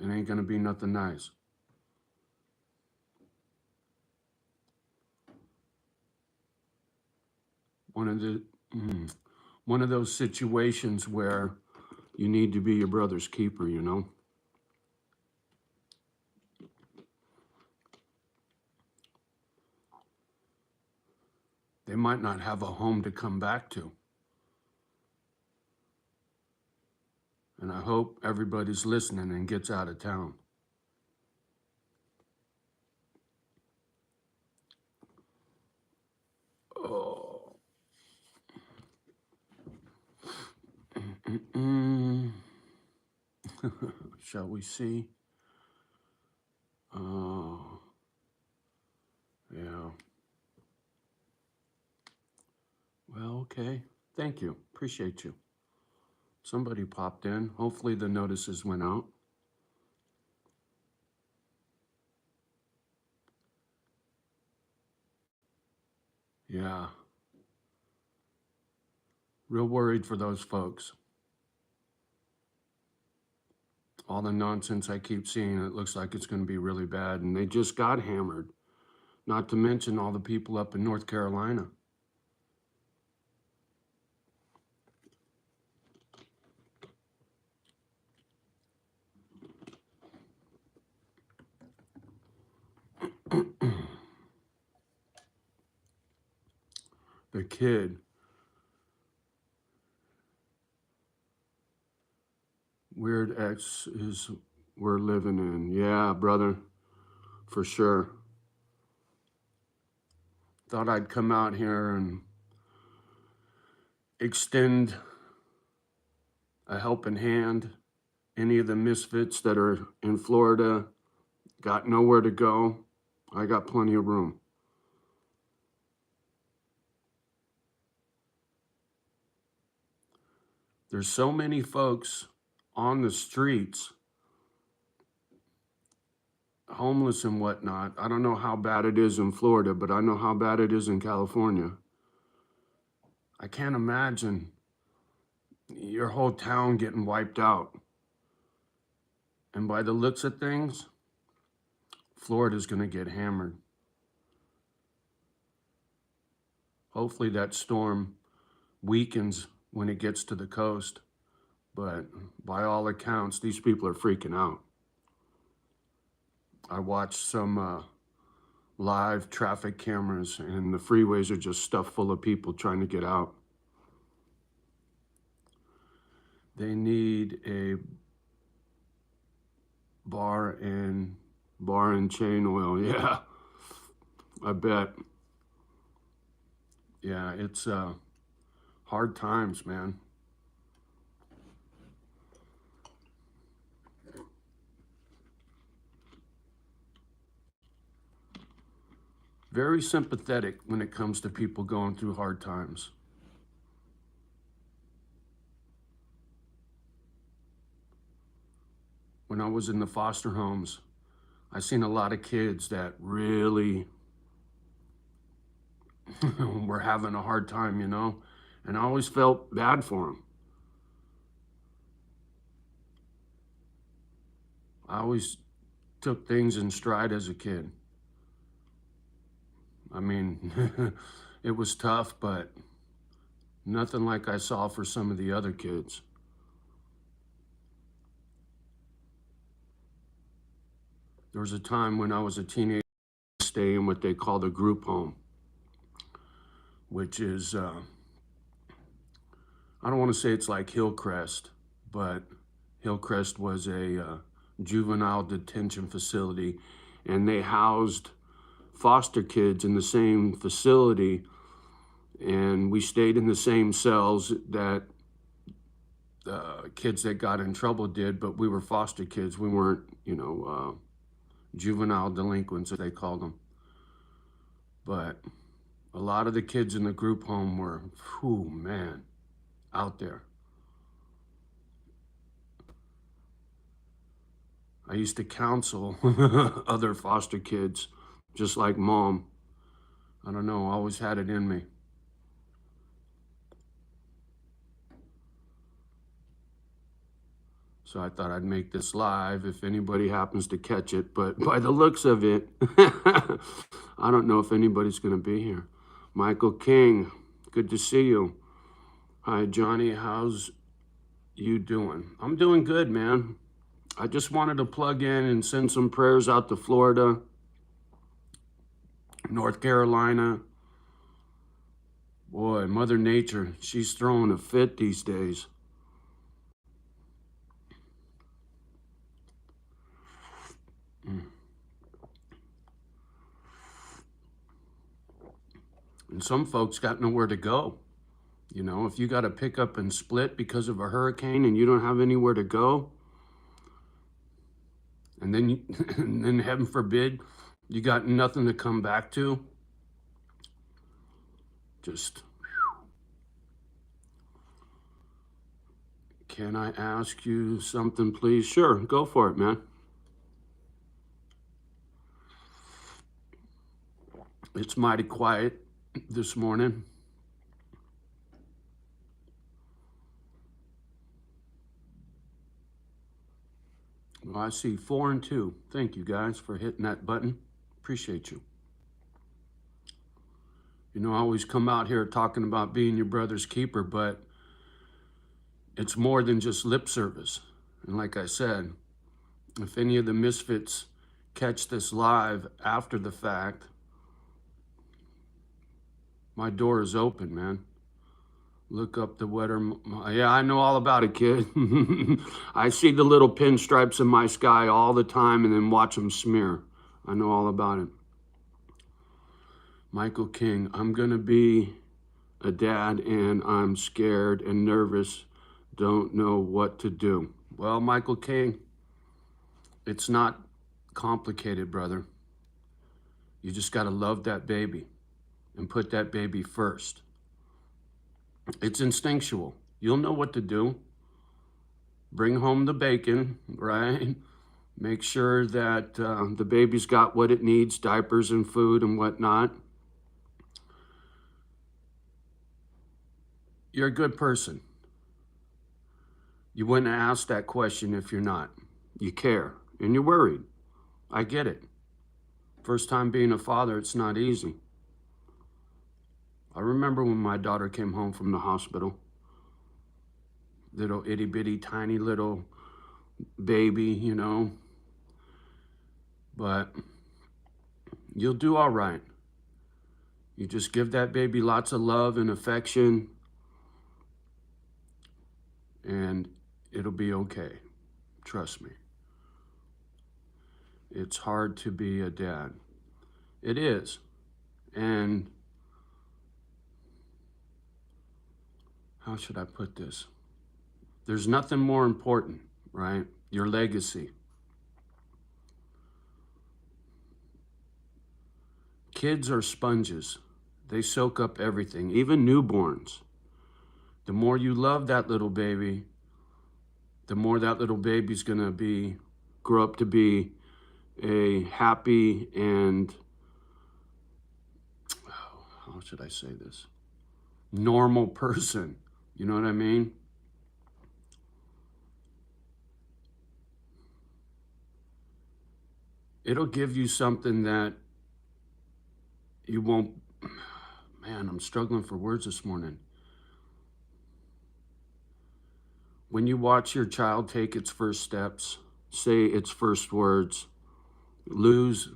It ain't gonna be nothing nice. One of the one of those situations where you need to be your brother's keeper, you know? They might not have a home to come back to. And I hope everybody's listening and gets out of town. Oh. Shall we see? Oh, yeah. Well, okay. Thank you. Appreciate you. Somebody popped in. Hopefully the notices went out. Yeah. Real worried for those folks. All the nonsense I keep seeing, it looks like it's going to be really bad. And they just got hammered. Not to mention all the people up in North Carolina. The kid. Weird X is we're living in. Yeah, brother. For sure. Thought I'd come out here and extend a helping hand. Any of the misfits that are in Florida got nowhere to go. I got plenty of room. There's so many folks on the streets, homeless and whatnot. I don't know how bad it is in Florida, but I know how bad it is in California. I can't imagine your whole town getting wiped out. And by the looks of things, Florida's going to get hammered. Hopefully that storm weakens when it gets to the coast. But by all accounts, these people are freaking out. I watched some live traffic cameras, and the freeways are just stuffed full of people trying to get out. They need a bar and chain oil. Yeah, I bet. Yeah, it's hard times, man. Very sympathetic when it comes to people going through hard times. When I was in the foster homes, I seen a lot of kids that really were having a hard time, you know, and I always felt bad for them. I always took things in stride as a kid. I mean, it was tough, but nothing like I saw for some of the other kids. There was a time when I was a teenager staying in what they call the group home, which is, I don't want to say it's like Hillcrest, but Hillcrest was a juvenile detention facility, and they housed foster kids in the same facility, and we stayed in the same cells that kids that got in trouble did, but we were foster kids. We weren't, you know, juvenile delinquents, as they called them. But a lot of the kids in the group home were, whew, man, out there. I used to counsel other foster kids, just like mom. I don't know, I always had it in me. So I thought I'd make this live if anybody happens to catch it. But by the looks of it, I don't know if anybody's going to be here. Michael King, good to see you. Hi, Johnny. How's you doing? I'm doing good, man. I just wanted to plug in and send some prayers out to Florida, North Carolina. Boy, Mother Nature, she's throwing a fit these days. And some folks got nowhere to go. You know, if you got to pick up and split because of a hurricane and you don't have anywhere to go, and then, and then heaven forbid, you got nothing to come back to, just, can I ask you something, please? Sure, go for it, man. It's mighty quiet this morning. Well, I see 4 and 2. Thank you guys for hitting that button. Appreciate you. You know, I always come out here talking about being your brother's keeper, but it's more than just lip service. And like I said, if any of the misfits catch this live after the fact, my door is open, man. Look up the weather. Yeah, I know all about it, kid. I see the little pinstripes in my sky all the time and then watch them smear. I know all about it. Michael King, I'm going to be a dad and I'm scared and nervous. Don't know what to do. Well, Michael King, it's not complicated, brother. You just got to love that baby and put that baby first. It's instinctual. You'll know what to do. Bring home the bacon, right? Make sure that the baby's got what it needs, diapers and food and whatnot. You're a good person. You wouldn't ask that question if you're not. You care and you're worried. I get it. First time being a father, it's not easy. I remember when my daughter came home from the hospital. Little itty bitty tiny little baby, you know. But you'll do all right. You just give that baby lots of love and affection, and it'll be okay. Trust me. It's hard to be a dad. It is. And how should I put this? There's nothing more important, right? Your legacy. Kids are sponges. They soak up everything, even newborns. The more you love that little baby, the more that little baby's gonna grow up to be a happy and, how should I say this? Normal person. You know what I mean? It'll give you something that you won't, man, I'm struggling for words this morning. When you watch your child take its first steps, say its first words, lose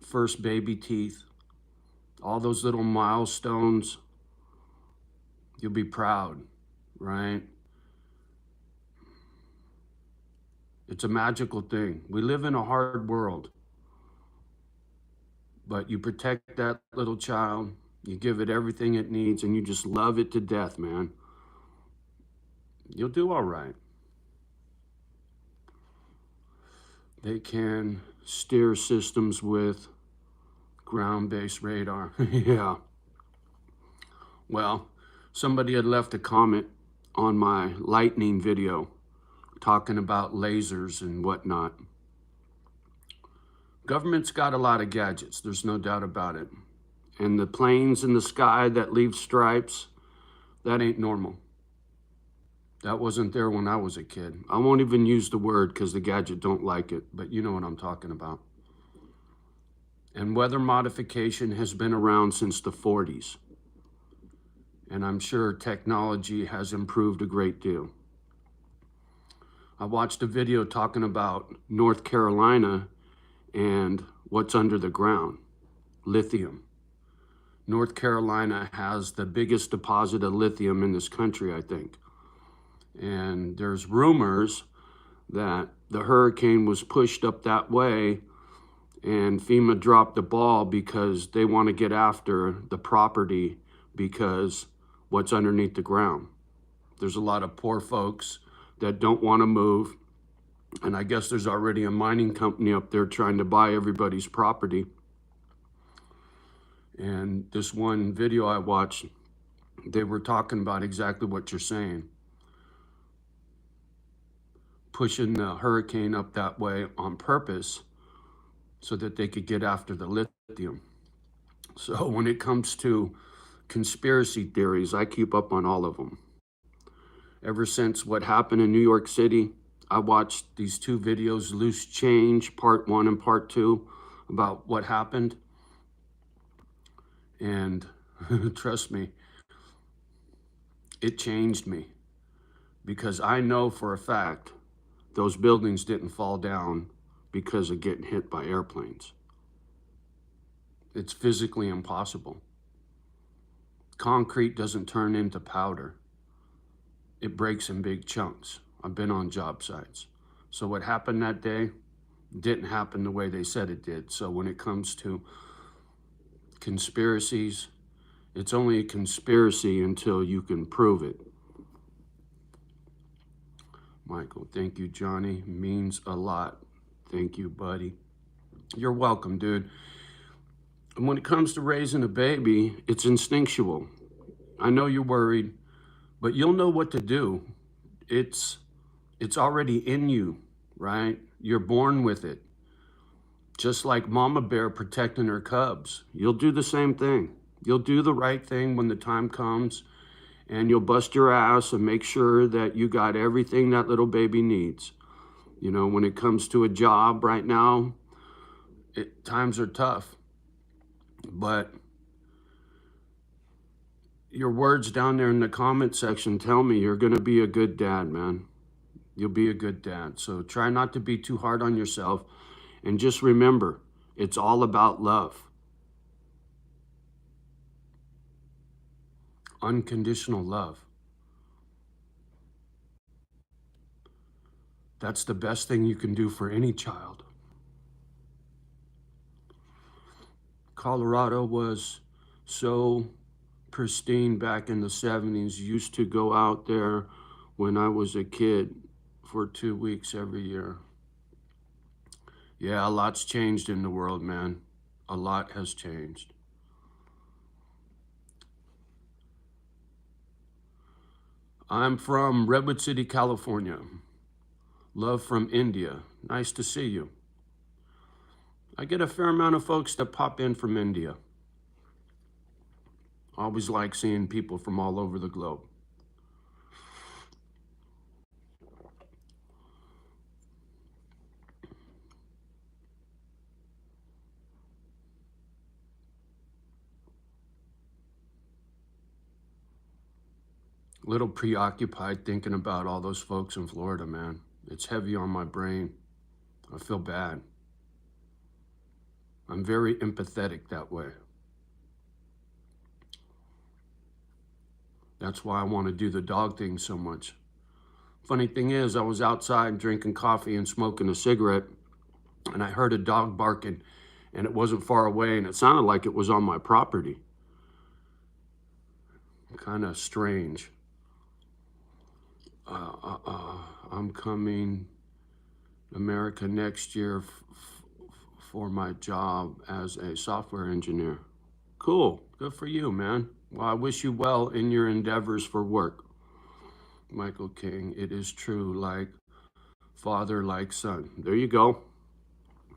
first baby teeth, all those little milestones, you'll be proud, right? It's a magical thing. We live in a hard world, but you protect that little child, you give it everything it needs, and you just love it to death, man. You'll do all right. They can steer systems with ground-based radar. Yeah. Well, somebody had left a comment on my lightning video talking about lasers and whatnot. Government's got a lot of gadgets, there's no doubt about it. And the planes in the sky that leave stripes, that ain't normal. That wasn't there when I was a kid. I won't even use the word because the gadget don't like it, but you know what I'm talking about. And weather modification has been around since the 40s. And I'm sure technology has improved a great deal. I watched a video talking about North Carolina and what's under the ground, lithium. North Carolina has the biggest deposit of lithium in this country, I think. And there's rumors that the hurricane was pushed up that way and FEMA dropped the ball because they want to get after the property because what's underneath the ground. There's a lot of poor folks that don't want to move. And I guess there's already a mining company up there trying to buy everybody's property. And this one video I watched, they were talking about exactly what you're saying. Pushing the hurricane up that way on purpose so that they could get after the lithium. So when it comes to conspiracy theories, I keep up on all of them. Ever since what happened in New York City, I watched these two videos, Loose Change, part 1 and part 2, about what happened. And trust me, it changed me because I know for a fact those buildings didn't fall down because of getting hit by airplanes. It's physically impossible. Concrete doesn't turn into powder. It breaks in big chunks. I've been on job sites. So what happened that day didn't happen the way they said it did. So when it comes to conspiracies, it's only a conspiracy until you can prove it. Michael, thank you, Johnny. Means a lot. Thank you, buddy. You're welcome, dude. And when it comes to raising a baby, it's instinctual. I know you're worried, but you'll know what to do. It's already in you, right? You're born with it. Just like mama bear protecting her cubs. You'll do the same thing. You'll do the right thing when the time comes, and you'll bust your ass and make sure that you got everything that little baby needs. You know, when it comes to a job right now, times are tough. But your words down there in the comment section tell me you're going to be a good dad, man. You'll be a good dad. So try not to be too hard on yourself. And just remember, it's all about love. Unconditional love. That's the best thing you can do for any child. Colorado was so pristine back in the 70s. Used to go out there when I was a kid for 2 weeks every year. Yeah, a lot's changed in the world, man. A lot has changed. I'm from Redwood City, California. Love from India. Nice to see you. I get a fair amount of folks that pop in from India. Always like seeing people from all over the globe. A little preoccupied thinking about all those folks in Florida, man. It's heavy on my brain. I feel bad. I'm very empathetic that way. That's why I want to do the dog thing so much. Funny thing is, I was outside drinking coffee and smoking a cigarette, and I heard a dog barking, and it wasn't far away, and it sounded like it was on my property. Kind of strange. I'm coming America next year for my job as a software engineer. Cool. Good for you, man. Well, I wish you well in your endeavors for work. Michael King, it is true, like father, like son. There you go.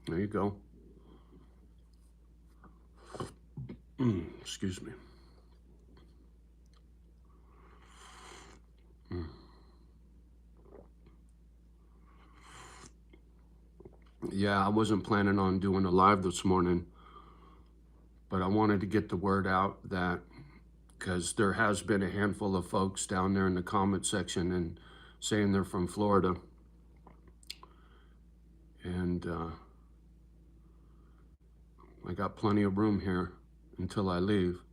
There you go. Excuse me. Yeah, I wasn't planning on doing a live this morning, but I wanted to get the word out that because there has been a handful of folks down there in the comment section and saying they're from Florida. And I got plenty of room here until I leave,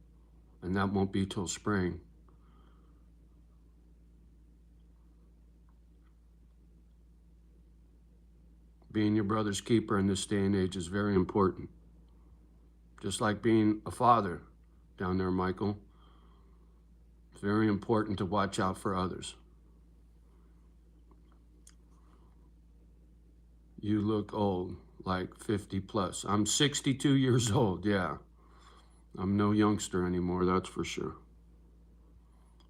and that won't be till spring. Being your brother's keeper in this day and age is very important. Just like being a father down there, Michael. It's very important to watch out for others. You look old, like 50 plus. I'm 62 years old, yeah. I'm no youngster anymore, that's for sure.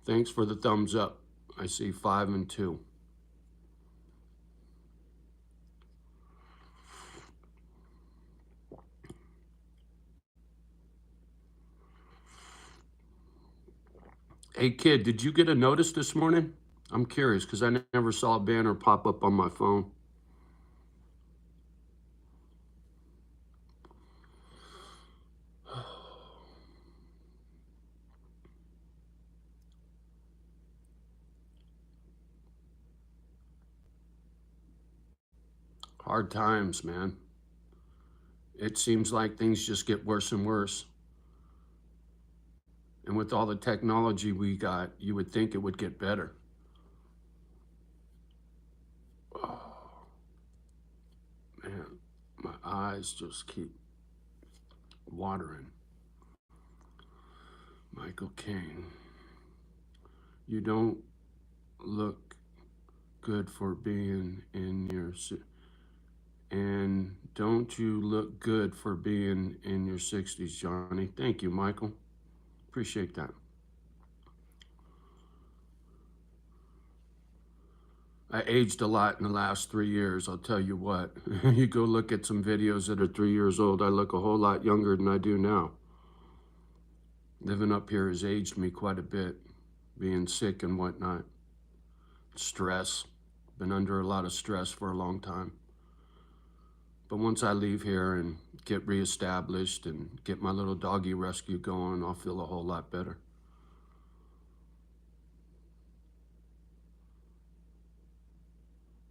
Thanks for the thumbs up. I see 5 and 2. Hey kid, did you get a notice this morning? I'm curious because I never saw a banner pop up on my phone. Hard times, man. It seems like things just get worse and worse. And with all the technology we got, you would think it would get better. Oh, man, my eyes just keep watering. Michael King, you don't look good for being in your... And don't you look good for being in your 60s, Johnny? Thank you, Michael. Appreciate that. I aged a lot in the last 3 years, I'll tell you what. You go look at some videos that are 3 years old, I look a whole lot younger than I do now. Living up here has aged me quite a bit, being sick and whatnot. Stress. Been under a lot of stress for a long time. But once I leave here and get reestablished and get my little doggy rescue going, I'll feel a whole lot better.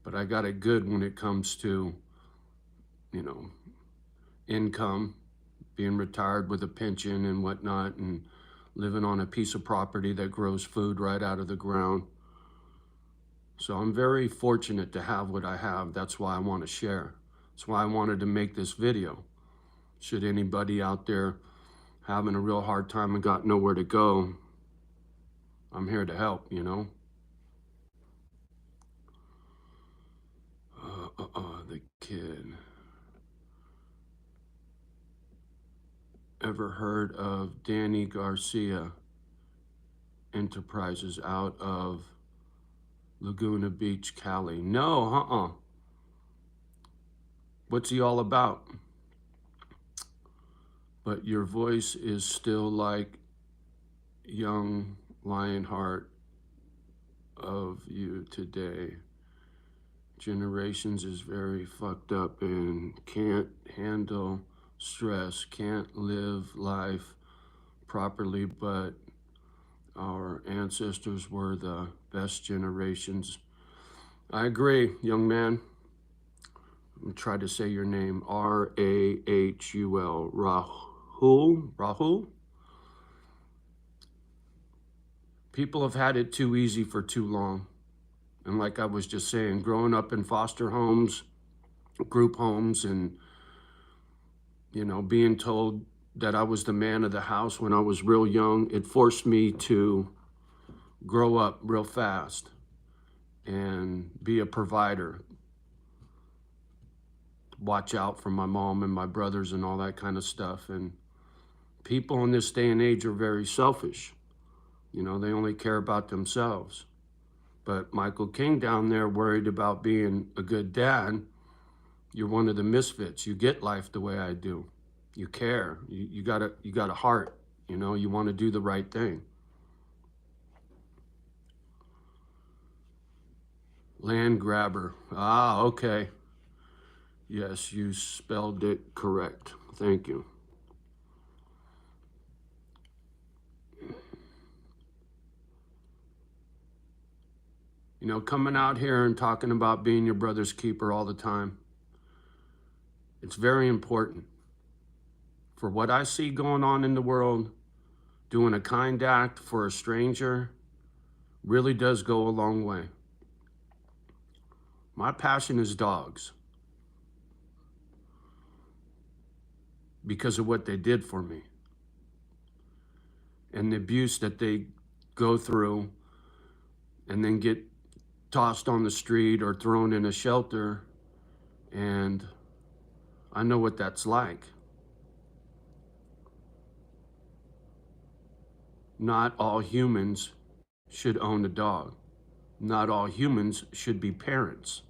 But I got it good when it comes to, you know, income, being retired with a pension and whatnot, and living on a piece of property that grows food right out of the ground. So I'm very fortunate to have what I have. That's why I want to share. That's why I wanted to make this video. Should anybody out there having a real hard time and got nowhere to go, I'm here to help, you know? The kid. Ever heard of Danny Garcia Enterprises out of Laguna Beach, Cali? No, What's he all about? But your voice is still like young Lionheart of you today. Generations is very fucked up and can't handle stress, can't live life properly, but our ancestors were the best generations. I agree, young man. I'm gonna try to say your name. Rahul. Rahul? People have had it too easy for too long. And like I was just saying, growing up in foster homes, group homes, and, you know, being told that I was the man of the house when I was real young, it forced me to grow up real fast and be a provider. Watch out for my mom and my brothers and all that kind of stuff. And people in this day and age are very selfish. You know, they only care about themselves. But Michael King down there worried about being a good dad. You're one of the misfits. You get life the way I do. You care. You got a heart. You know, you want to do the right thing. Land grabber. Ah, okay. Yes, you spelled it correct. Thank you. You know, coming out here and talking about being your brother's keeper all the time, it's very important. For what I see going on in the world, doing a kind act for a stranger really does go a long way. My passion is dogs because of what they did for me and the abuse that they go through and then get tossed on the street or thrown in a shelter. And I know what that's like. Not all humans should own a dog. Not all humans should be parents.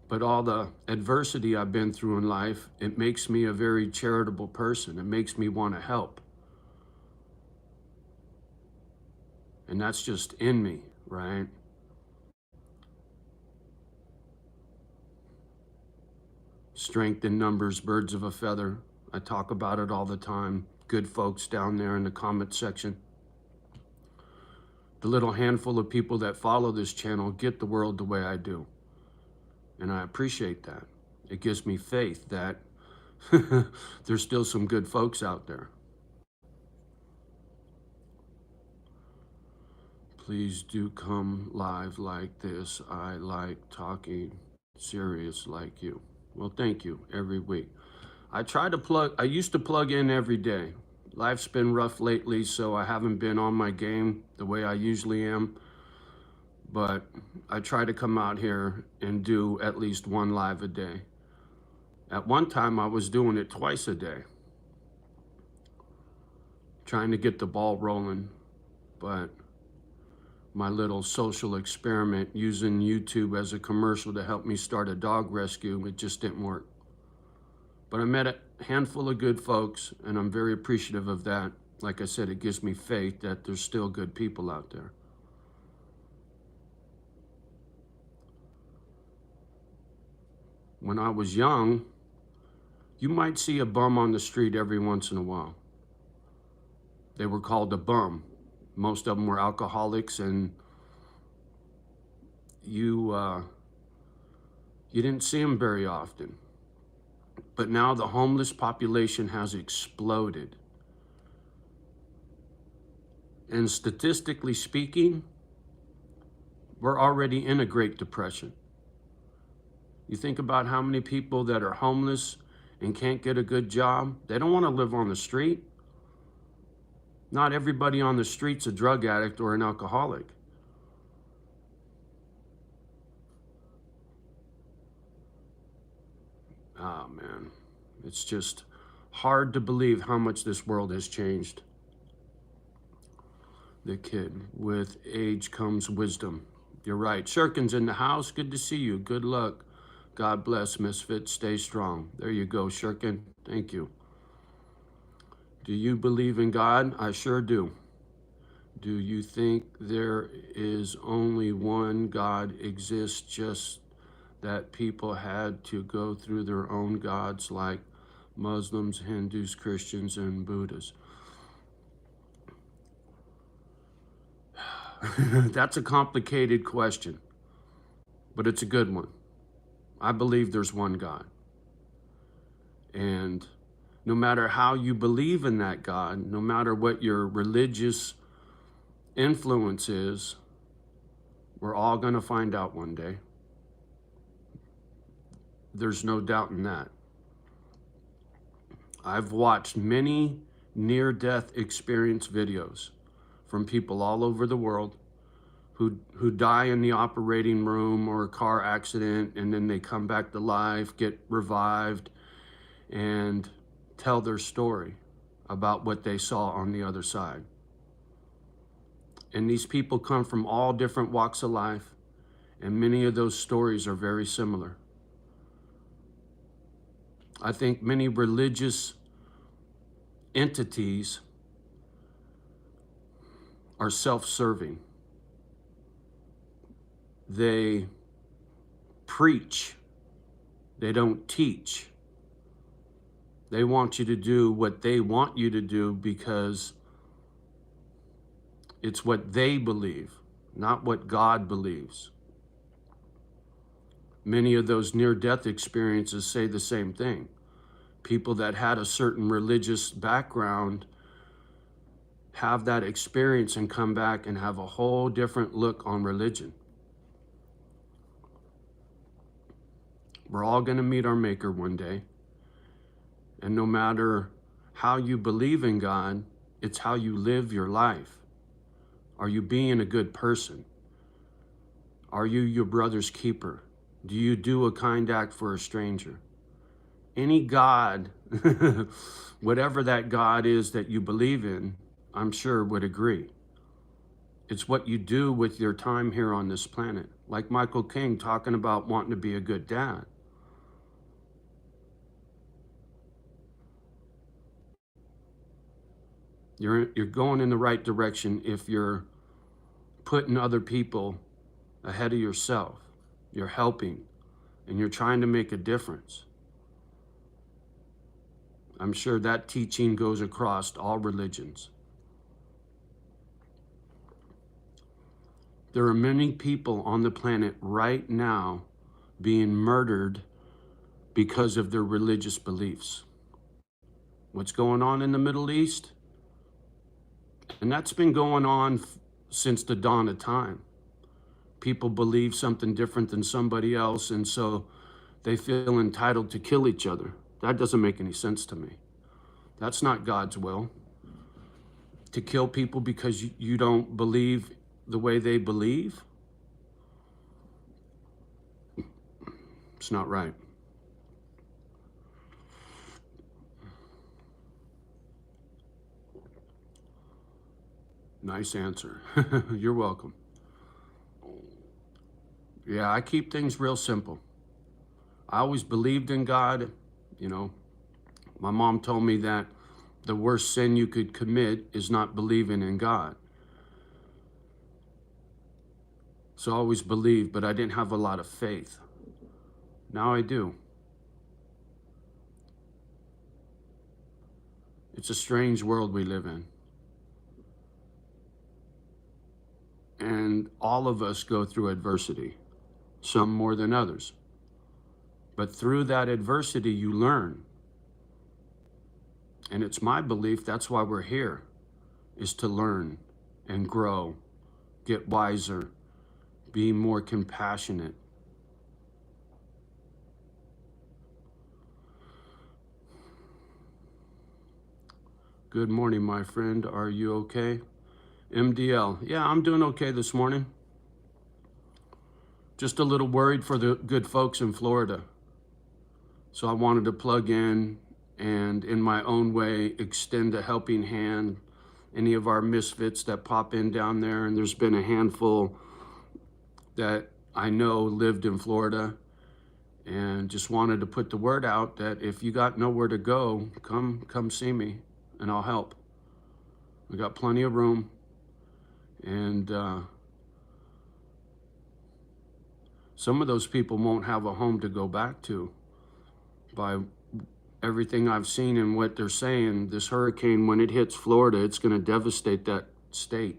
But all the adversity I've been through in life, it makes me a very charitable person. It makes me want to help. And that's just in me, right? Strength in numbers, birds of a feather. I talk about it all the time. Good folks down there in the comment section. The little handful of people that follow this channel get the world the way I do. And I appreciate that. It gives me faith that there's still some good folks out there. Please do come live like this. I like talking serious like you. Well, thank you every week. I used to plug in every day. Life's been rough lately, so I haven't been on my game the way I usually am. But I try to come out here and do at least one live a day. At one time, I was doing it twice a day, trying to get the ball rolling. But my little social experiment using YouTube as a commercial to help me start a dog rescue, it just didn't work. But I met a handful of good folks, and I'm very appreciative of that. Like I said, it gives me faith that there's still good people out there. When I was young, you might see a bum on the street every once in a while. They were called a bum. Most of them were alcoholics, and you didn't see them very often. But now the homeless population has exploded. And statistically speaking, we're already in a Great Depression. You think about how many people that are homeless and can't get a good job. They don't want to live on the street. Not everybody on the street's a drug addict or an alcoholic. Oh man, it's just hard to believe how much this world has changed. The kid, with age comes wisdom. You're right. Shirkin's in the house. Good to see you. Good luck. God bless, Misfit. Stay strong. There you go, Shirkin. Thank you. Do you believe in God? I sure do. Do you think there is only one God exists, just that people had to go through their own gods like Muslims, Hindus, Christians, and Buddhists? That's a complicated question, but it's a good one. I believe there's one God. And no matter how you believe in that God, no matter what your religious influence is, we're all going to find out one day. There's no doubt in that. I've watched many near-death experience videos from people all over the world who die in the operating room or a car accident, and then they come back to life, get revived, and tell their story about what they saw on the other side. And these people come from all different walks of life, and many of those stories are very similar. I think many religious entities are self-serving. They preach. They don't teach. They want you to do what they want you to do because it's what they believe, not what God believes. Many of those near-death experiences say the same thing. People that had a certain religious background have that experience and come back and have a whole different look on religion. We're all going to meet our Maker one day. And no matter how you believe in God, it's how you live your life. Are you being a good person? Are you your brother's keeper? Do you do a kind act for a stranger? Any God, whatever that God is that you believe in, I'm sure would agree. It's what you do with your time here on this planet. Like Michael King talking about wanting to be a good dad. You're going in the right direction if you're putting other people ahead of yourself. You're helping and you're trying to make a difference. I'm sure that teaching goes across all religions. There are many people on the planet right now being murdered because of their religious beliefs. What's going on in the Middle East? And that's been going on since the dawn of time. People believe something different than somebody else, and so they feel entitled to kill each other. That doesn't make any sense to me. That's not God's will. To kill people because you don't believe the way they believe, it's not right. Nice answer. You're welcome. Yeah, I keep things real simple. I always believed in God. You know, my mom told me that the worst sin you could commit is not believing in God. So I always believed, but I didn't have a lot of faith. Now I do. It's a strange world we live in. And all of us go through adversity, some more than others. But through that adversity, you learn. And it's my belief that's why we're here, is to learn and grow, get wiser, be more compassionate. Good morning, my friend. Are you okay? MDL. Yeah, I'm doing okay this morning. Just a little worried for the good folks in Florida. So I wanted to plug in and in my own way extend a helping hand. Any of our misfits that pop in down there, and there's been a handful that I know lived in Florida, and just wanted to put the word out that if you got nowhere to go, come see me and I'll help. We got plenty of room, and some of those people won't have a home to go back to. By everything I've seen and what they're saying, this hurricane, when it hits Florida, it's going to devastate that state.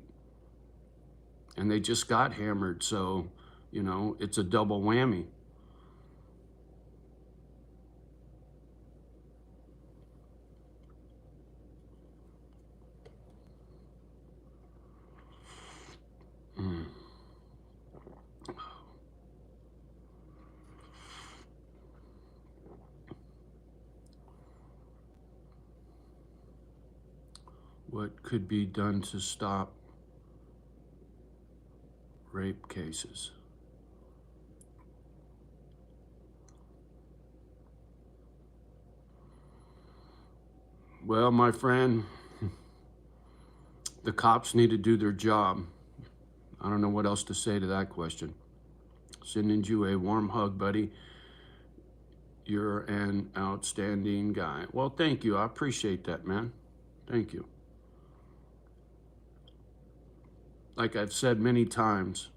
And they just got hammered, so, you know, it's a double whammy. What could be done to stop rape cases? Well, my friend, the cops need to do their job. I don't know what else to say to that question. Sending you a warm hug, buddy. You're an outstanding guy. Well, thank you. I appreciate that, man. Thank you. Like I've said many times,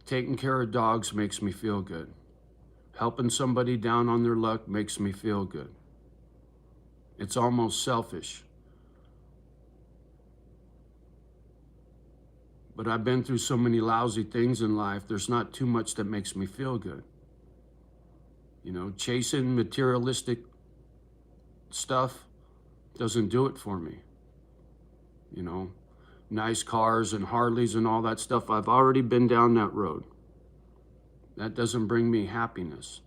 Taking care of dogs makes me feel good. Helping somebody down on their luck makes me feel good. It's almost selfish. But I've been through so many lousy things in life, there's not too much that makes me feel good. You know, chasing materialistic stuff doesn't do it for me. You know, nice cars and Harleys and all that stuff, I've already been down that road. That doesn't bring me happiness.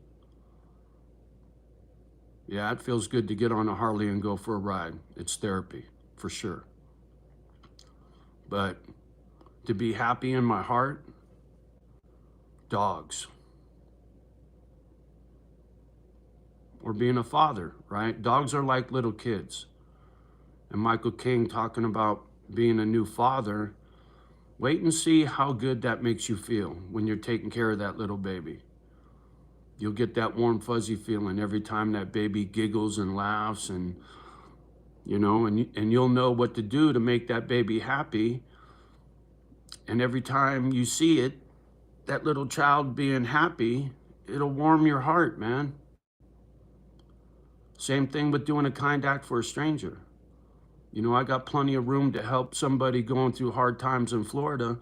Yeah, it feels good to get on a Harley and go for a ride. It's therapy, for sure. But to be happy in my heart, dogs. Or being a father, right? Dogs are like little kids. And Michael King talking about being a new father, wait and see how good that makes you feel when you're taking care of that little baby. You'll get that warm, fuzzy feeling every time that baby giggles and laughs, and you know, and you'll know what to do to make that baby happy. And every time you see it, that little child being happy, it'll warm your heart, man. Same thing with doing a kind act for a stranger. You know, I got plenty of room to help somebody going through hard times in Florida,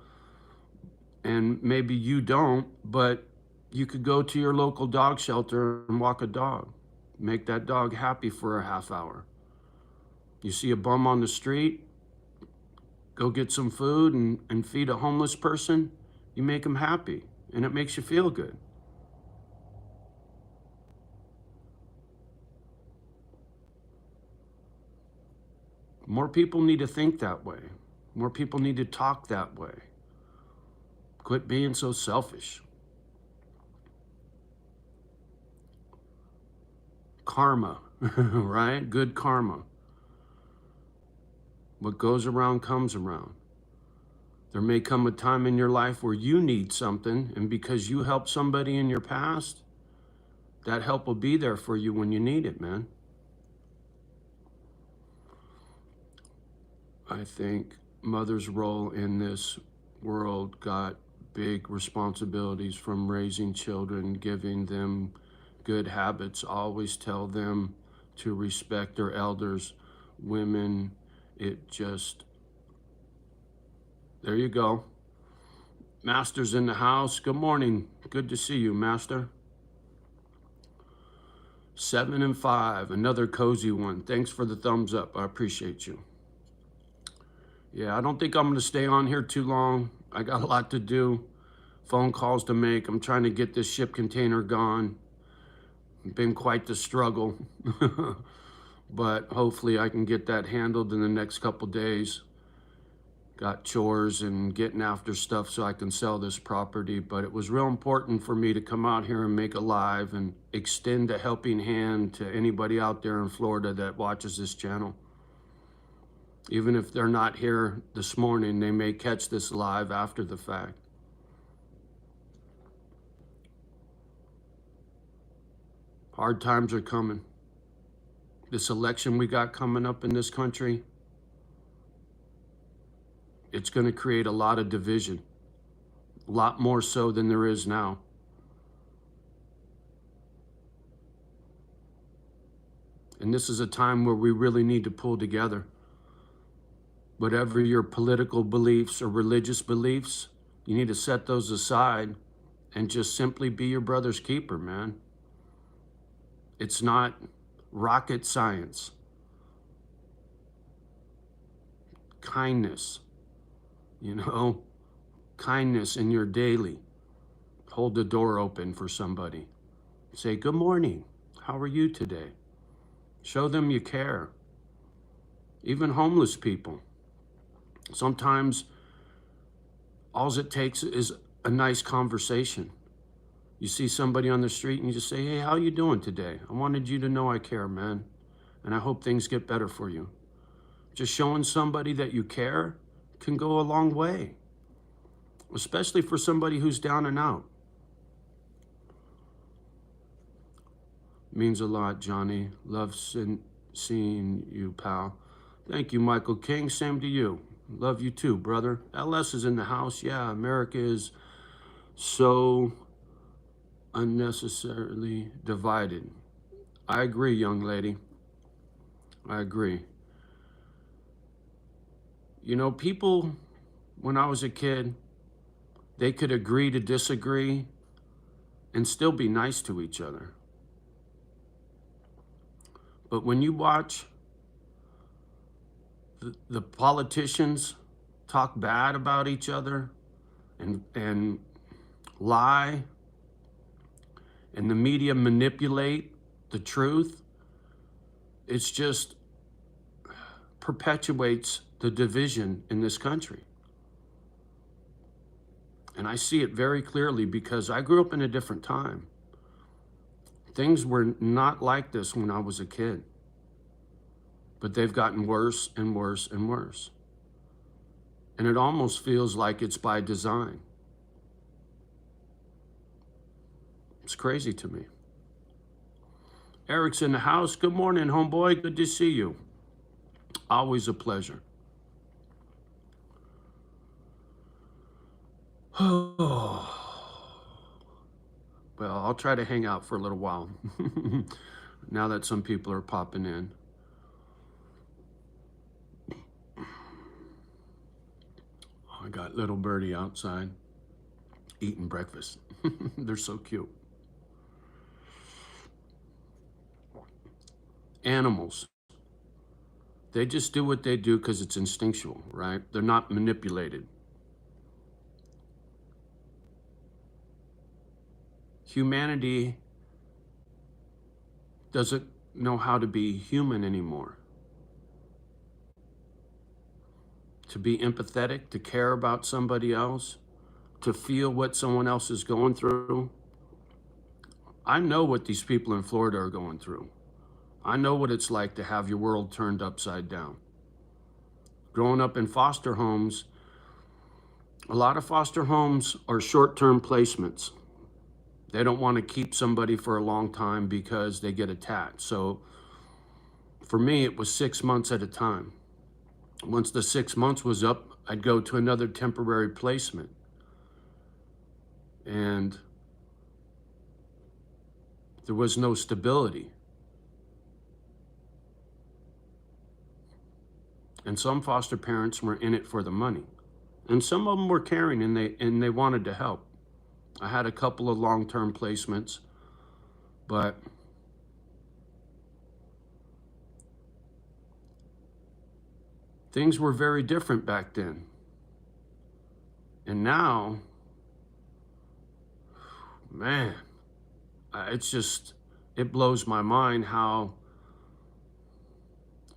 and maybe you don't, but you could go to your local dog shelter and walk a dog. Make that dog happy for a half hour. You see a bum on the street, go get some food and feed a homeless person, you make them happy, and it makes you feel good. More people need to think that way. More people need to talk that way. Quit being so selfish. Karma, right? Good karma. What goes around comes around. There may come a time in your life where you need something, and because you helped somebody in your past, that help will be there for you when you need it, man. I think mother's role in this world got big responsibilities, from raising children, giving them good habits, always tell them to respect their elders. Women, it just, there you go. Master's in the house. Good morning. Good to see you, Master. 7 and 5, another cozy one. Thanks for the thumbs up. I appreciate you. Yeah, I don't think I'm going to stay on here too long. I got a lot to do, phone calls to make. I'm trying to get this ship container gone. It's been quite the struggle, but hopefully I can get that handled in the next couple days. Got chores and getting after stuff so I can sell this property, but it was real important for me to come out here and make a live and extend a helping hand to anybody out there in Florida that watches this channel. Even if they're not here this morning, they may catch this live after the fact. Hard times are coming. This election we got coming up in this country, it's going to create a lot of division, a lot more so than there is now. And this is a time where we really need to pull together. Whatever your political beliefs or religious beliefs, you need to set those aside and just simply be your brother's keeper, man. It's not rocket science. Kindness, you know, kindness in your daily. Hold the door open for somebody. Say, good morning. How are you today? Show them you care. Even homeless people. Sometimes all it takes is a nice conversation. You see somebody on the street and you just say, hey, how you doing today? I wanted you to know I care, man. And I hope things get better for you. Just showing somebody that you care can go a long way, especially for somebody who's down and out. Means a lot, Johnny. Love seeing you, pal. Thank you, Michael King. Same to you. Love you too, brother. LS is in the house. Yeah, America is so unnecessarily divided. I agree, young lady. I agree. You know, people, when I was a kid, they could agree to disagree and still be nice to each other. But when you watch the politicians talk bad about each other and lie, and the media manipulate the truth, it's just perpetuates the division in this country. And I see it very clearly because I grew up in a different time. Things were not like this when I was a kid, but they've gotten worse and worse and worse. And it almost feels like it's by design. It's crazy to me. Eric's in the house. Good morning, homeboy. Good to see you. Always a pleasure. Well, I'll try to hang out for a little while now that some people are popping in. I got little birdie outside eating breakfast. They're so cute. Animals, they just do what they do because it's instinctual, right? They're not manipulated. Humanity doesn't know how to be human anymore. To be empathetic, to care about somebody else, to feel what someone else is going through. I know what these people in Florida are going through. I know what it's like to have your world turned upside down. Growing up in foster homes, a lot of foster homes are short-term placements. They don't want to keep somebody for a long time because they get attached. So for me, it was 6 months at a time. Once the 6 months was up, I'd go to another temporary placement. And there was no stability. And some foster parents were in it for the money. And some of them were caring and they wanted to help. I had a couple of long-term placements, but things were very different back then. And now, man, it's just, it blows my mind how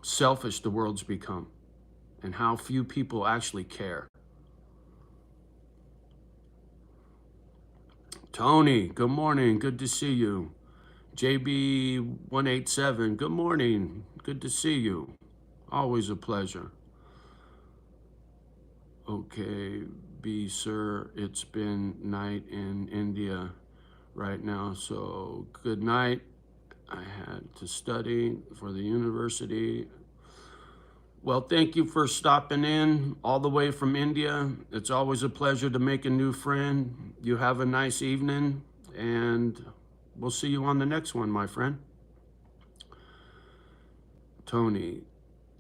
selfish the world's become and how few people actually care. Tony, good morning. Good to see you. JB187, good morning. Good to see you. Always a pleasure. Okay, B, sir, it's been night in India right now, so good night. I had to study for the university. Well, thank you for stopping in all the way from India. It's always a pleasure to make a new friend. You have a nice evening, and we'll see you on the next one, my friend. Tony,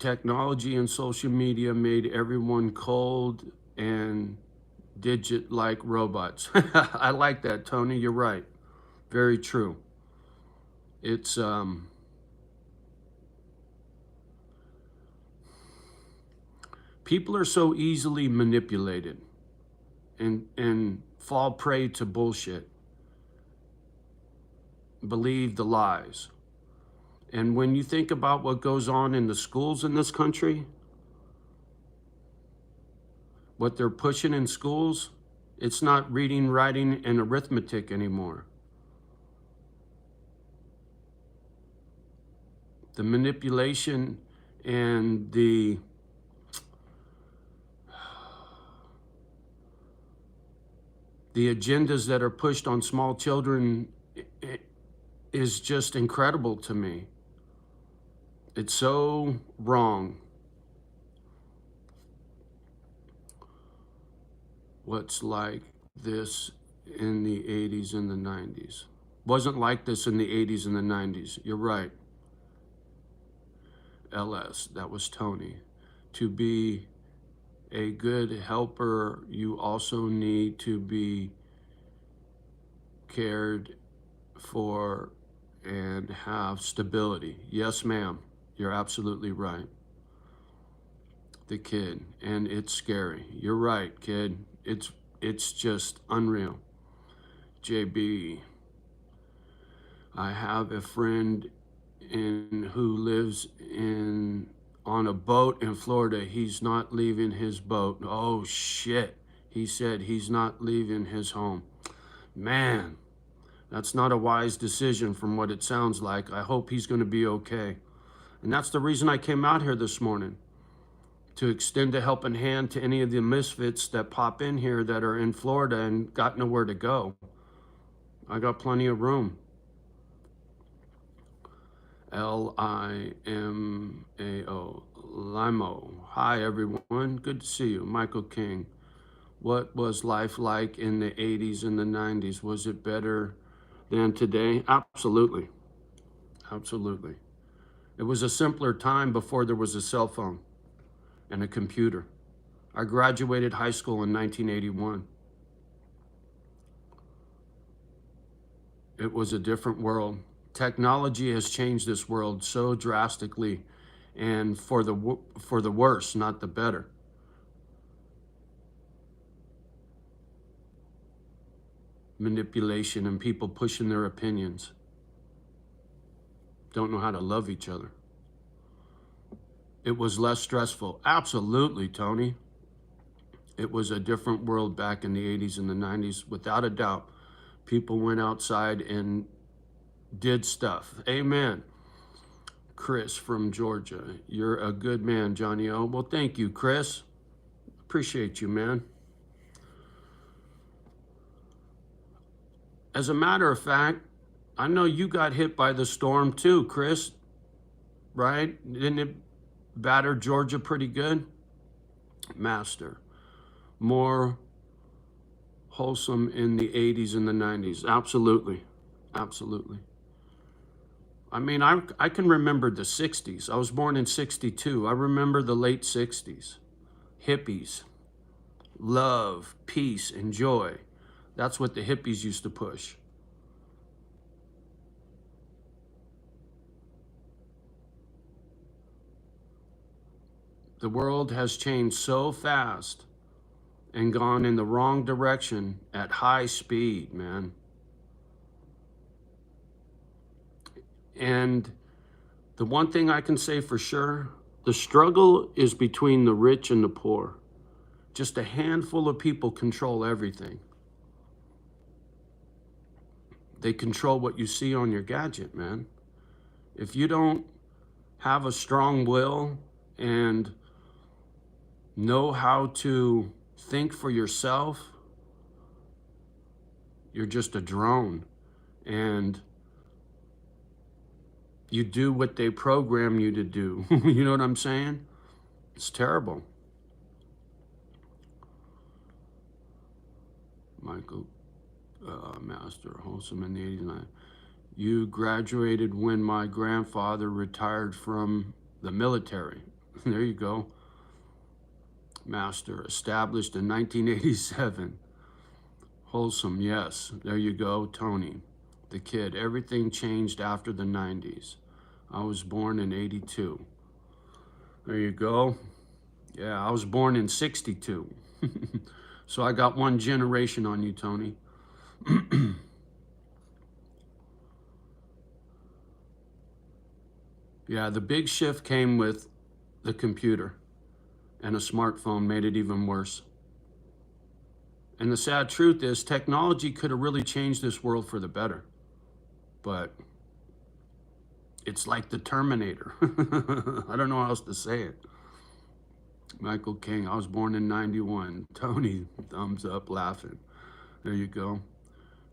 technology and social media made everyone cold and digit like robots. I like that, Tony. You're right. Very true. It's people are so easily manipulated and fall prey to bullshit, believe the lies. And when you think about what goes on in the schools in this country, what they're pushing in schools, it's not reading, writing, and arithmetic anymore. The manipulation and the agendas that are pushed on small children is just incredible to me. It's so wrong. What's like this in the 80s and the 90s. Wasn't like this in the 80s and the 90s. You're right. LS, that was Tony. To be a good helper, you also need to be cared for and have stability. Yes, ma'am. You're absolutely right. The kid, and it's scary. You're right, kid. It's just unreal. JB, I have a friend who lives in on a boat in Florida. He's not leaving his boat. Oh shit. He said he's not leaving his home. Man, that's not a wise decision from what it sounds like. I hope he's going to be okay. And that's the reason I came out here this morning, to extend a helping hand to any of the misfits that pop in here that are in Florida and got nowhere to go. I got plenty of room. Limao. Limo. Hi, everyone. Good to see you. Michael King. What was life like in the 80s and the 90s? Was it better than today? Absolutely. Absolutely. It was a simpler time before there was a cell phone and a computer. I graduated high school in 1981. It was a different world. Technology has changed this world so drastically, and for the worse, not the better. Manipulation and people pushing their opinions. Don't know how to love each other. It was less stressful. Absolutely, Tony. It was a different world back in the 80s and the 90s, without a doubt. People went outside and did stuff. Amen. Chris from Georgia. You're a good man, JohnnyO. Well, thank you, Chris. Appreciate you, man. As a matter of fact, I know you got hit by the storm too, Chris, right? Didn't it batter Georgia pretty good? Master. More wholesome in the 80s and the 90s. Absolutely. Absolutely. I mean, I can remember the 60s. I was born in 62. I remember the late 60s. Hippies. Love, peace, and joy. That's what the hippies used to push. The world has changed so fast and gone in the wrong direction at high speed, man. And the one thing I can say for sure, the struggle is between the rich and the poor. Just a handful of people control everything. They control what you see on your gadget, man. If you don't have a strong will and know how to think for yourself, you're just a drone. And you do what they program you to do. You know what I'm saying? It's terrible. Michael, Master, wholesome in the 89. You graduated when my grandfather retired from the military. There you go. Master, established in 1987. Wholesome, yes. There you go, Tony. The kid, everything changed after the 90s. I was born in 82. There you go. Yeah, I was born in 62. So I got one generation on you, Tony. Yeah, the big shift came with the computer, and a smartphone made it even worse. And the sad truth is, technology could have really changed this world for the better. But it's like the Terminator. I don't know how else to say it. Michael King, I was born in 91. Tony, thumbs up, laughing. There you go.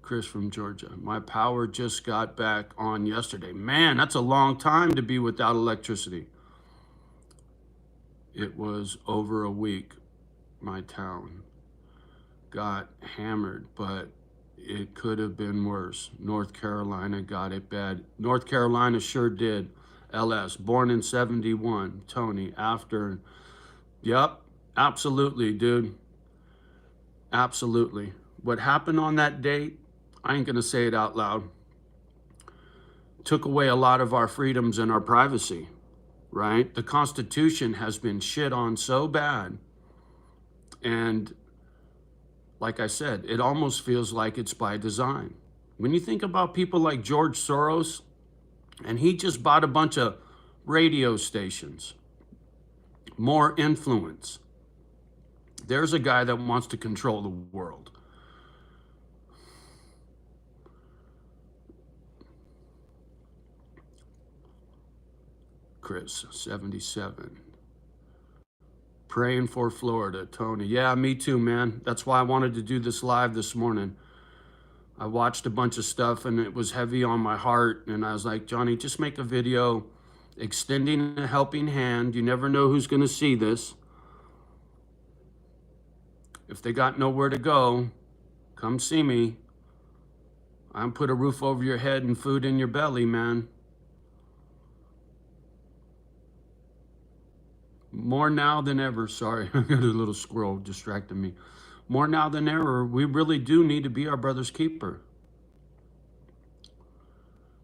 Chris from Georgia. My power just got back on yesterday. Man, that's a long time to be without electricity. It was over a week. My town got hammered, but It could have been worse. North Carolina got it bad. North Carolina sure did. LS, born in 71. Tony, after. Yep, absolutely, dude. Absolutely. What happened on that date, I ain't going to say it out loud, took away a lot of our freedoms and our privacy, right? The Constitution has been shit on so bad. And like I said, it almost feels like it's by design. When you think about people like George Soros, and he just bought a bunch of radio stations, more influence. There's a guy that wants to control the world. Chris, 77. Praying for Florida, Tony. Yeah, me too, man. That's why I wanted to do this live this morning. I watched a bunch of stuff and it was heavy on my heart. And I was like, Johnny, just make a video extending a helping hand. You never know who's going to see this. If they got nowhere to go, come see me. I'm put a roof over your head and food in your belly, man. More now than ever. Sorry, I got a little squirrel distracted me. More now than ever, we really do need to be our brother's keeper.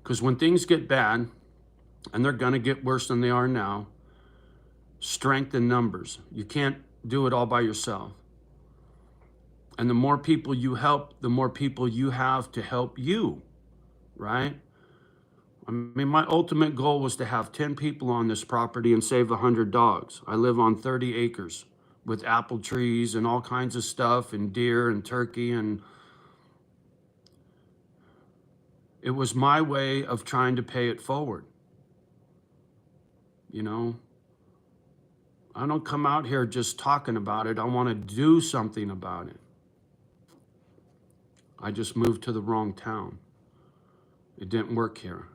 Because when things get bad, and they're going to get worse than they are now, strength in numbers. You can't do it all by yourself. And the more people you help, the more people you have to help you, right? I mean, my ultimate goal was to have 10 people on this property and save 100 dogs. I live on 30 acres with apple trees and all kinds of stuff and deer and turkey. And it was my way of trying to pay it forward. You know, I don't come out here just talking about it. I want to do something about it. I just moved to the wrong town. It didn't work here.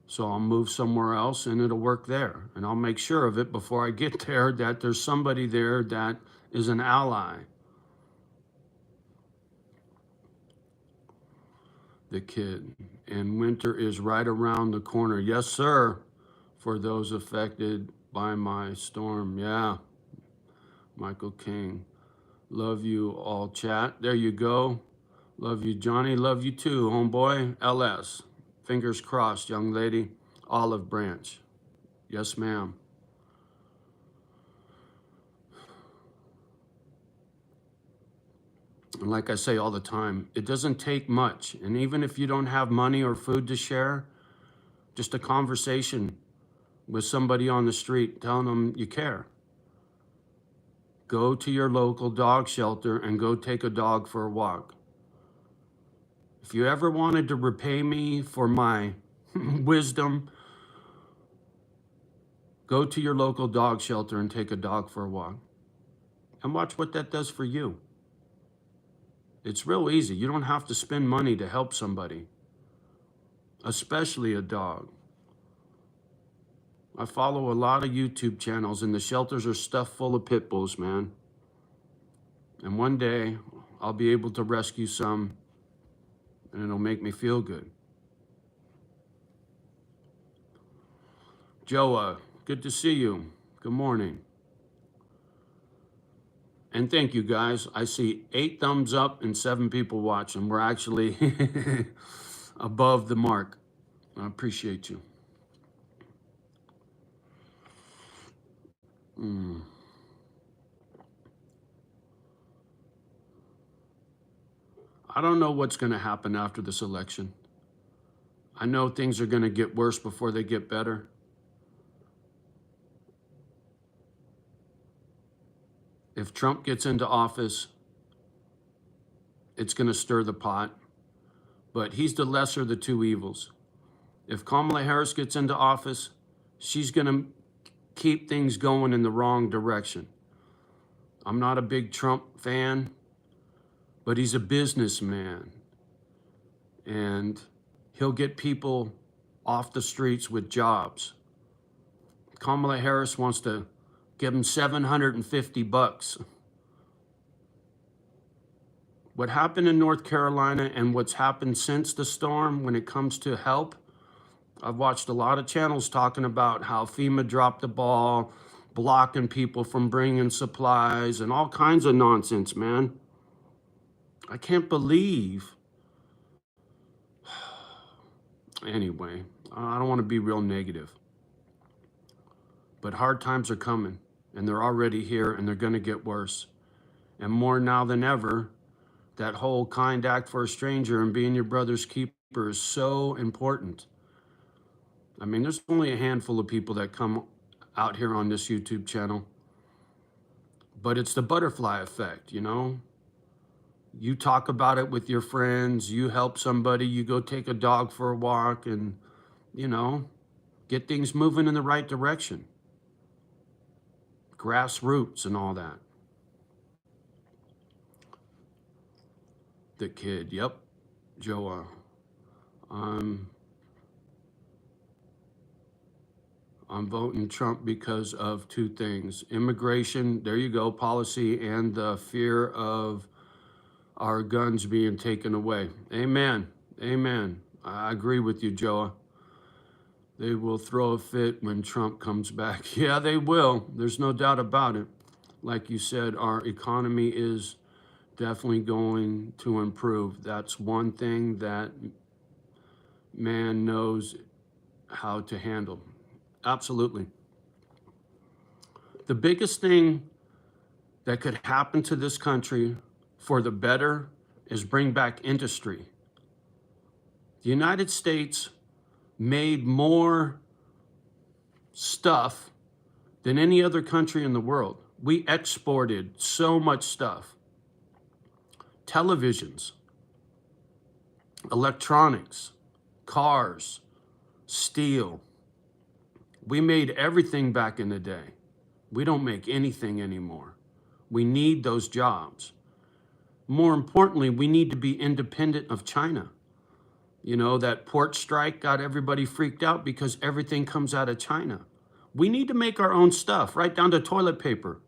So I'll move somewhere else and it'll work there. And I'll make sure of it before I get there that there's somebody there that is an ally. The kid. And winter is right around the corner. Yes, sir. For those affected by my storm. Yeah. Michael King. Love you all, chat. There you go. Love you, Johnny. Love you too, homeboy. LS. Fingers crossed, young lady. Olive Branch. Yes, ma'am. And like I say all the time, it doesn't take much. And even if you don't have money or food to share, just a conversation with somebody on the street telling them you care. Go to your local dog shelter and go take a dog for a walk. If you ever wanted to repay me for my wisdom, go to your local dog shelter and take a dog for a walk. And watch what that does for you. It's real easy. You don't have to spend money to help somebody, especially a dog. I follow a lot of YouTube channels and the shelters are stuffed full of pit bulls, man. And one day I'll be able to rescue some and it'll make me feel good. Joa, good to see you. Good morning. And thank you, guys. I see 8 thumbs up and 7 people watching. We're actually above the mark. I appreciate you. I don't know what's going to happen after this election. I know things are going to get worse before they get better. If Trump gets into office, it's going to stir the pot. But he's the lesser of the two evils. If Kamala Harris gets into office, she's going to keep things going in the wrong direction. I'm not a big Trump fan, but he's a businessman. And he'll get people off the streets with jobs. Kamala Harris wants to give him $750. What happened in North Carolina and what's happened since the storm when it comes to help, I've watched a lot of channels talking about how FEMA dropped the ball, blocking people from bringing supplies and all kinds of nonsense, man. I can't believe. Anyway, I don't want to be real negative, but hard times are coming, and they're already here, and they're going to get worse. And more now than ever, that whole kind act for a stranger and being your brother's keeper is so important. I mean, there's only a handful of people that come out here on this YouTube channel, but it's the butterfly effect, you know? You talk about it with your friends, you help somebody, you go take a dog for a walk and, you know, get things moving in the right direction. Grassroots and all that. The kid, yep, Joa. I'm voting Trump because of two things. Immigration, there you go, policy, and the fear of our guns being taken away. Amen. Amen. I agree with you, Joa. They will throw a fit when Trump comes back. Yeah, they will. There's no doubt about it. Like you said, our economy is definitely going to improve. That's one thing that man knows how to handle. Absolutely. The biggest thing that could happen to this country for the better is bring back industry. The United States made more stuff than any other country in the world. We exported so much stuff. Televisions, electronics, cars, steel. We made everything back in the day. We don't make anything anymore. We need those jobs. More importantly, we need to be independent of China. You know, that port strike got everybody freaked out because everything comes out of China. We need to make our own stuff, right down to toilet paper.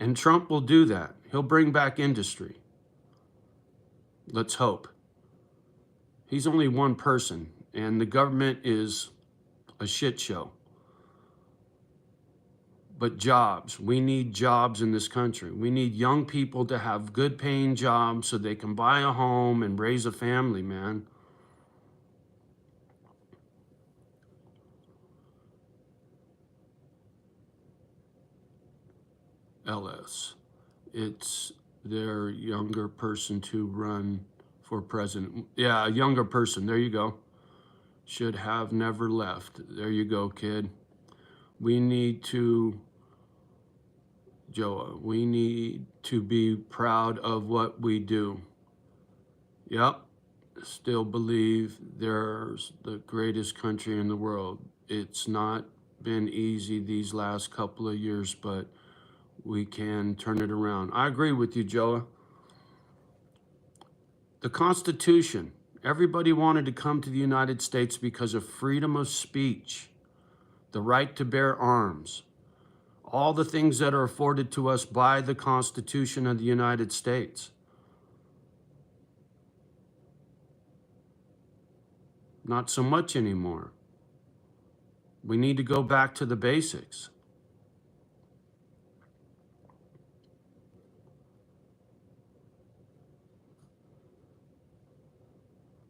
And Trump will do that. He'll bring back industry. Let's hope. He's only one person, and the government is a shit show. But jobs, we need jobs in this country. We need young people to have good paying jobs so they can buy a home and raise a family, man. LS. It's their younger person to run for president. Yeah, a younger person. There you go. Should have never left. There you go, kid. We need to, Joa, we need to be proud of what we do. Yep. Still believe there's the greatest country in the world. It's not been easy these last couple of years, but we can turn it around. I agree with you, Joa. The Constitution, everybody wanted to come to the United States because of freedom of speech, the right to bear arms, all the things that are afforded to us by the Constitution of the United States. Not so much anymore. We need to go back to the basics.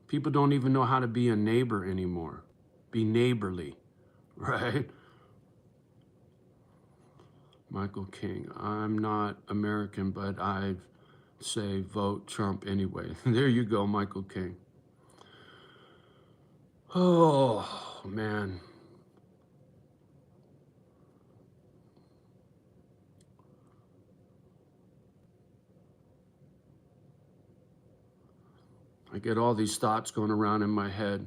People don't even know how to be a neighbor anymore. Be neighborly, right? Michael King, I'm not American, but I say vote Trump anyway. There you go, Michael King. Oh, man. I get all these thoughts going around in my head.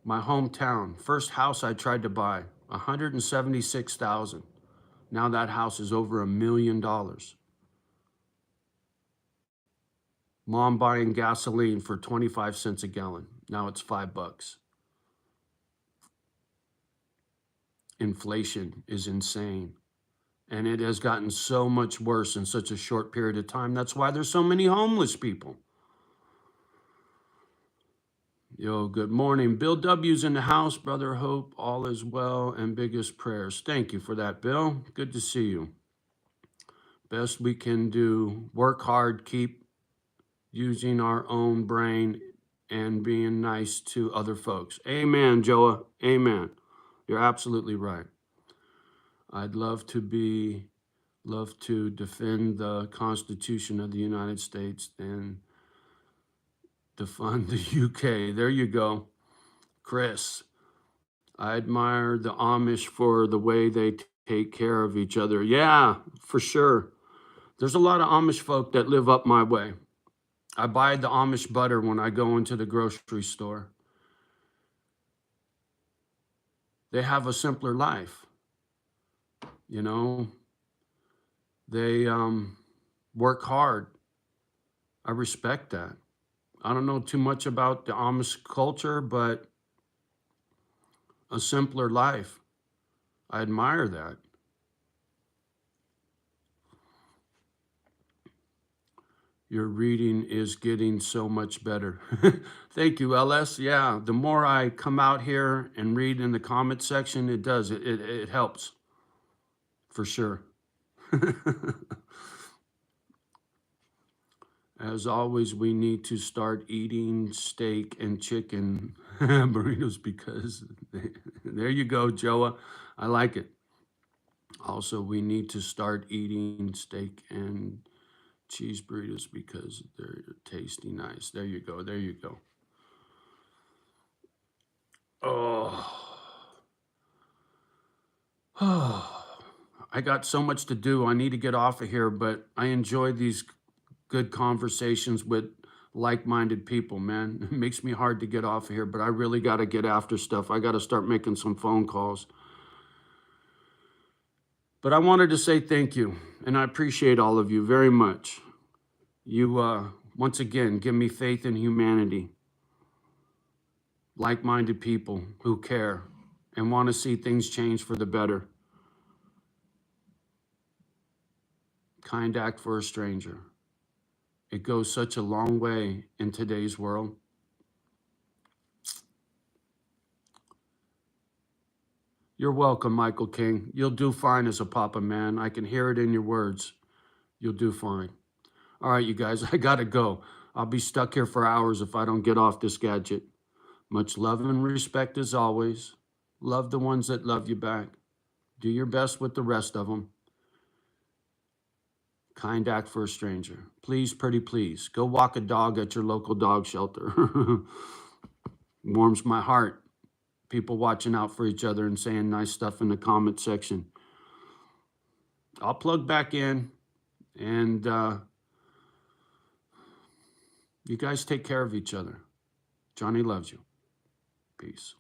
My hometown, first house I tried to buy, $176,000. Now that house is over $1 million. Mom buying gasoline for 25 cents a gallon. Now it's $5. Inflation is insane. And it has gotten so much worse in such a short period of time. That's why there's so many homeless people. Yo, good morning. Bill W's in the house. Brother, hope all is well and biggest prayers. Thank you for that, Bill. Good to see you. Best we can do. Work hard, keep using our own brain and being nice to other folks. Amen, Joa. Amen. You're absolutely right. I'd love to defend the Constitution of the United States and defund the UK. There you go. Chris, I admire the Amish for the way they take care of each other. Yeah, for sure. There's a lot of Amish folk that live up my way. I buy the Amish butter when I go into the grocery store. They have a simpler life. You know, they work hard. I respect that. I don't know too much about the Amish culture, but a simpler life. I admire that. Your reading is getting so much better. Thank you, LS. Yeah, the more I come out here and read in the comment section, it does. It helps, for sure. As always, we need to start eating steak and chicken burritos because there you go, Joa. I like it. Also, we need to start eating steak and cheese burritos because they're tasty nice. There you go. There you go. Oh. Oh. I got so much to do. I need to get off of here, but I enjoy these good conversations with like-minded people, man. It makes me hard to get off of here, but I really got to get after stuff. I got to start making some phone calls. But I wanted to say thank you, and I appreciate all of you very much. You, once again, give me faith in humanity. Like-minded people who care and want to see things change for the better. Kind act for a stranger. It goes such a long way in today's world. You're welcome, Michael King. You'll do fine as a papa, man. I can hear it in your words. You'll do fine. All right, you guys, I gotta go. I'll be stuck here for hours if I don't get off this gadget. Much love and respect as always. Love the ones that love you back. Do your best with the rest of them. Kind act for a stranger. Please, pretty please, go walk a dog at your local dog shelter. Warms my heart. People watching out for each other and saying nice stuff in the comment section. I'll plug back in, and you guys take care of each other. Johnny loves you. Peace.